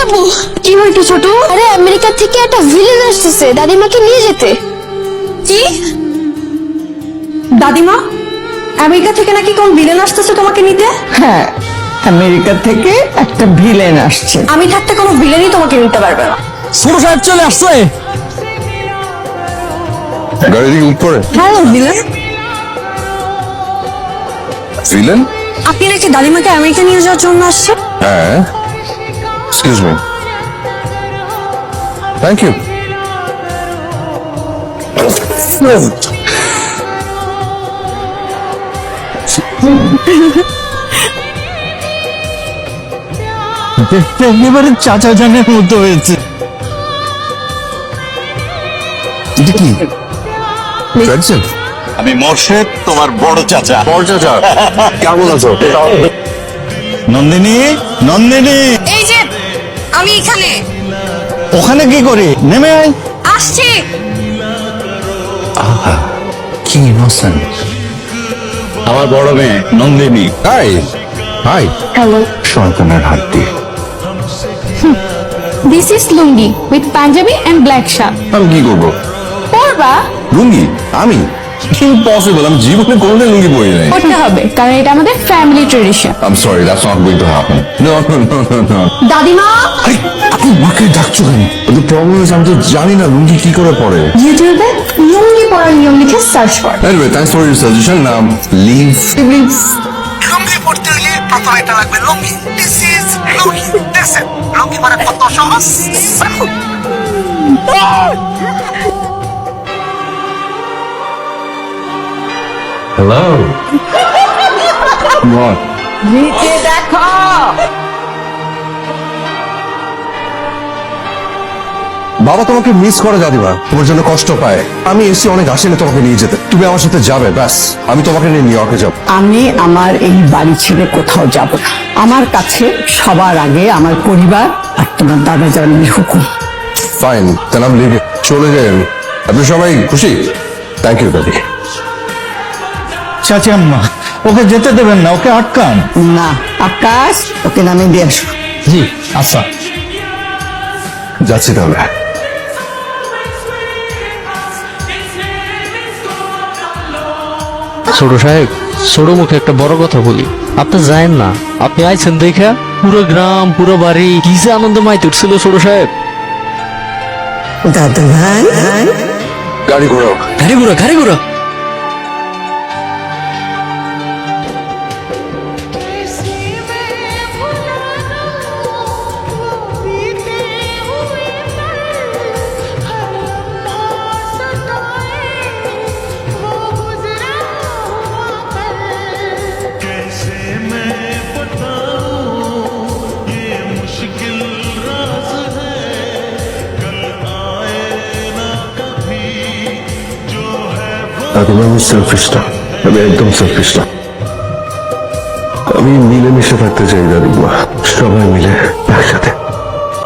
আব্বু কি হইতো ছোট? আরে আমেরিকা থেকে একটা ভিলেন আসতেছে দাদিমাকে নিয়ে যেতে। কি দাদিমা, আমেরিকা থেকে নাকি কোন ভিলেন আসতেছে তোমাকে নিতে? হ্যাঁ, আমেরিকা থেকে একটা ভিলেন আসছে। আমি থাকতে কোনো ভিলেনই তোমাকে নিতে পারবে না। ছোট সাহেব চলে আসছে। গাড়ি থেকে উপরে হ্যালো ভিলেন, ভিলেন? আপনি নাকি দাদিমাকে আমেরিকা নিয়ে যাওয়ার জন্য আসছেন? হ্যাঁ, এক্সকিউজ মি, থ্যাংক ইউ। একেবারে চাচা জানের মতো হয়েছে। এটা কি ফ্রেন্ডশিপ? আমি মোর্শেদ, তোমার বড় চাচা। বড় চাচা কেমন আছো? নন্দিনী, নন্দিনী এই যে আমি এখানে ওখানে কি করে? নেমে আয়। আসছি। কি ইনোসেন্ট। আমার বড় মেয়ে নন্দিনী। High high. হ্যালো, সন্তানের হাড্ডি। This is lungi with panjabi and black shirt. আমি কি করবো? পরবা? লুঙ্গি? আমি? ইম্পসিবল, আমি জীবনে কোনোদিন লুঙ্গি পরি নাই। পরতে হবে কারণ এটা আমাদের family tradition. I'm sorry, that's not going to happen. No. দাদিমা, আরে, আপনি মাকে ডাকছো কেন? The problem is আমি তো জানি না লুঙ্গি কি করে পরে। ইউটিউবে লুঙ্গি পরার নিয়ম লিখে সার্চ কর। Anyway, thanks for your suggestion. Leave. লুঙ্গি পড়তে হলে প্রথমে এটা লাগবে লুঙ্গি। দিস ইজ লুঙ্গি। দেখছেন লুঙ্গি পরা কত সহজ। Hello. Come on. নিচে দেখো। বাবা তোমাকে মিস করে দাদিমা, তোমার জন্য কষ্ট পায়। আমি এসে অনেক আসেনি তোমাকে নিয়ে যেতে, তুমি আমার সাথে যাবে, ব্যাস আমি তোমাকে নিয়ে নিউ ইয়র্কে যাবো। আমি আমার এই বাড়ি ছেড়ে কোথাও যাব না। আমার কাছে সবার আগে আমার পরিবার আর তোমার দাদা জানের হুকুম। ফাইন, তাহলে আমি লিভে চলে যাই আমি। আপনি সবাই খুশি? থ্যাংক ইউ দাদি। চাচি আম্মা, ওকে যেতে দেবেন না, ওকে আটকান। না আকাশ, ওকে নামিয়ে দিয়ে আসো। জি আচ্ছা। যাচ্ছি তাহলে। ছোট সাহেব, ছোট মুখে একটা বড় কথা বলি, আপনি যায়েন না। আপনি আইছেন দেখা পুরো গ্রাম পুরো বাড়ি কি যে আনন্দ মাইতে উঠছিল ছোট সাহেব। দাদু ভাই, গাড়ি ঘোরাও। গাড়ি ঘুরা গাড়ি ঘুরা। দাদিমা, আমি সেলফিশ না, আমি একদম সেলফিশ না। আমি মিলেমিশে থাকতে চাই দাদিমা, সবাই মিলে।